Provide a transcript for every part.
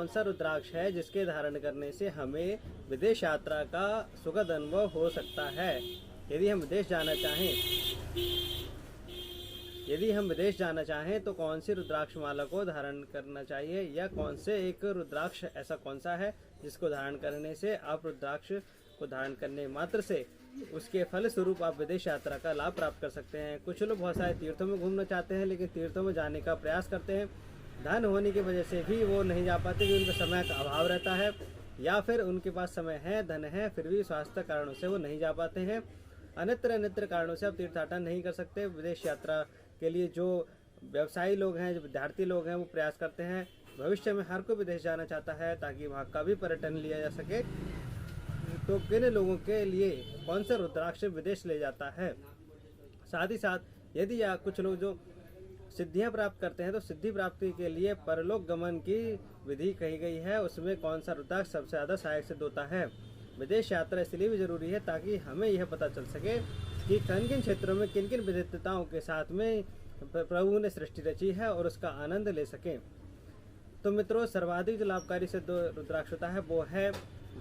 कौन सा रुद्राक्ष है जिसके धारण करने से हमें विदेश यात्रा का सुखद अनुभव हो सकता है। यदि हम विदेश जाना चाहें यदि हम विदेश जाना चाहें तो कौन सी रुद्राक्ष माला को धारण करना चाहिए, या कौन से एक रुद्राक्ष ऐसा कौन सा है जिसको धारण करने से आप रुद्राक्ष को धारण करने मात्र से उसके फल स्वरूप आप विदेश यात्रा का लाभ प्राप्त कर सकते हैं। कुछ लोग बहुत सारे तीर्थों में घूमना चाहते हैं, लेकिन तीर्थों में जाने का प्रयास करते हैं, धन होने की वजह से भी वो नहीं जा पाते क्योंकि उनका समय का अभाव रहता है, या फिर उनके पास समय है, धन है, फिर भी स्वास्थ्य कारणों से वो नहीं जा पाते हैं। अन्यत्र कारणों से आप तीर्थाटन नहीं कर सकते। विदेश यात्रा के लिए जो व्यवसायी लोग हैं, जो विद्यार्थी लोग हैं, वो प्रयास करते हैं। भविष्य में हर कोई विदेश जाना चाहता है ताकि वहाँ का भी पर्यटन लिया जा सके। तो किन लोगों के लिए कौन सा रुद्राक्ष विदेश ले जाता है। साथ ही साथ यदि कुछ लोग जो सिद्धियां प्राप्त करते हैं तो सिद्धि प्राप्ति के लिए परलोक गमन की विधि कही गई है, उसमें कौन सा रुद्राक्ष सबसे ज़्यादा सहायक सिद्ध होता है। विदेश यात्रा इसलिए भी जरूरी है ताकि हमें यह पता चल सके कि किन किन क्षेत्रों में किन किन विविधताओं के साथ में प्रभु ने सृष्टि रची है और उसका आनंद ले सकें। तो मित्रों, सर्वाधिक जो लाभकारी सिद्ध रुद्राक्ष होता है वो है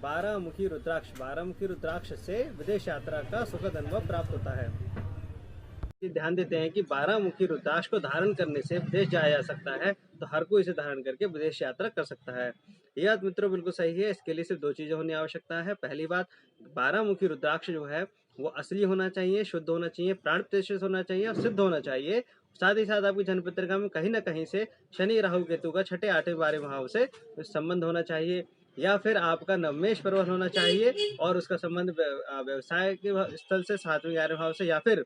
12 मुखी रुद्राक्ष। 12 मुखी रुद्राक्ष से विदेश यात्रा का सुखद अनुभव प्राप्त होता है। ध्यान देते हैं कि 12 मुखी रुद्राक्ष को धारण करने से विदेश जाया जा सकता है, तो हर कोई इसे धारण करके विदेश यात्रा कर सकता है। यह बात मित्रों बिल्कुल सही है। इसके लिए सिर्फ 2 चीजें होने आवश्यकता है। पहली बात, 12 मुखी रुद्राक्ष जो है वो असली होना चाहिए, शुद्ध होना चाहिए, प्राण प्रतिष्ठित होना चाहिए और सिद्ध होना चाहिए। साथ ही साथ आपकी जन्म पत्रिका में कहीं ना कहीं से शनि राहु केतु का 6, 8, 12 भाव से संबंध होना चाहिए, या फिर आपका नवमेश पर्वत होना चाहिए और उसका संबंध व्यवसाय के स्थल से 7वें 11वें भाव से, या फिर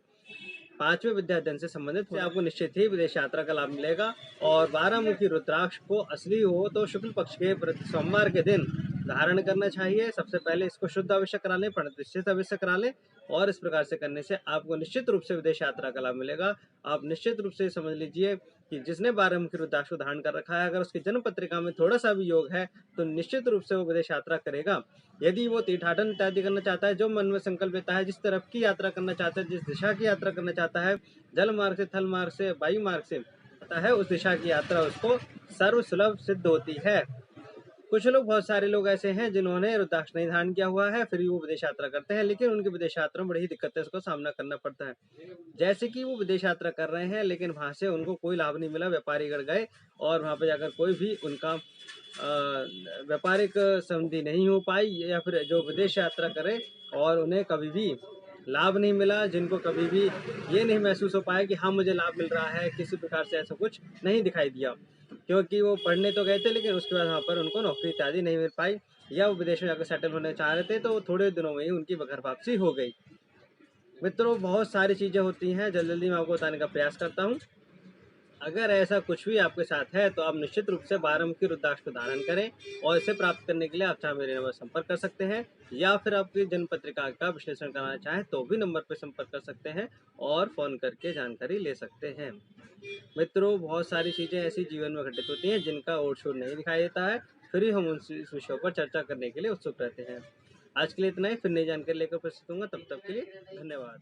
5वें विद्याधन से संबंधित से आपको निश्चित ही विदेश यात्रा का लाभ मिलेगा। और 12 मुखी रुद्राक्ष को असली हो तो शुक्ल पक्ष के सोमवार के दिन धारण करना चाहिए। सबसे पहले इसको शुद्ध अवश्य करा लें, प्रतिष्ठित अवश्य करा लें, और इस प्रकार से करने से आपको निश्चित रूप से विदेश यात्रा का लाभ मिलेगा। आप निश्चित रूप से समझ लीजिए कि जिसने 12 मुखी रुद्राक्ष को धारण कर रखा है, अगर उसकी जन्म पत्रिका में थोड़ा सा भी योग है तो निश्चित रूप से वो विदेश यात्रा करेगा। यदि वो तीर्थाटन इत्यादि करना चाहता है, जो मन में संकल्प लेता है, जिस तरफ की यात्रा करना चाहता है, जिस दिशा की यात्रा करना चाहता है, जल मार्ग से, थल मार्ग से, वायु मार्ग से आता है, उस दिशा की यात्रा उसको सर्व सुलभ सिद्ध होती है। कुछ लोग, बहुत सारे लोग ऐसे हैं जिन्होंने रुद्राक्ष नहीं धारण किया हुआ है, फिर भी वो विदेश यात्रा करते हैं, लेकिन उनकी विदेश यात्रा में बड़ी ही दिक्कतें का सामना करना पड़ता है। जैसे कि वो विदेश यात्रा कर रहे हैं लेकिन वहां से उनको कोई लाभ नहीं मिला, व्यापारी गढ़ गए और वहां पर जाकर कोई भी उनका व्यापारिक संधि नहीं हो पाई, या फिर जो विदेश यात्रा करे और उन्हें कभी भी लाभ नहीं मिला, जिनको कभी भी ये नहीं महसूस हो पाया कि हाँ मुझे लाभ मिल रहा है, किसी प्रकार से ऐसा कुछ नहीं दिखाई दिया, क्योंकि वो पढ़ने तो गए थे लेकिन उसके बाद वहाँ पर उनको नौकरी इत्यादि नहीं मिल पाई, या वो विदेश में जाकर सेटल होने चाह रहे थे तो थोड़े दिनों में ही उनकी घर वापसी हो गई। मित्रों, बहुत सारी चीज़ें होती हैं, जल्दी जल्दी मैं आपको बताने का प्रयास करता हूँ। अगर ऐसा कुछ भी आपके साथ है तो आप निश्चित रूप से 12 मुखी रुद्राक्ष को धारण करें, और इसे प्राप्त करने के लिए आप चाहे मेरे नंबर संपर्क कर सकते हैं, या फिर आपकी जन्म पत्रिका का विश्लेषण कराना चाहें तो भी नंबर पर संपर्क कर सकते हैं और फोन करके जानकारी ले सकते हैं। मित्रों, बहुत सारी चीज़ें ऐसी जीवन में घटित होती हैं जिनका ओर शोर नहीं दिखाई देता है, फिर ही हम उन विषयों पर चर्चा करने के लिए उत्सुक रहते हैं। आज के लिए इतना ही, फिर नई जानकारी लेकर प्रस्तुत होंगे, तब तक के लिए धन्यवाद।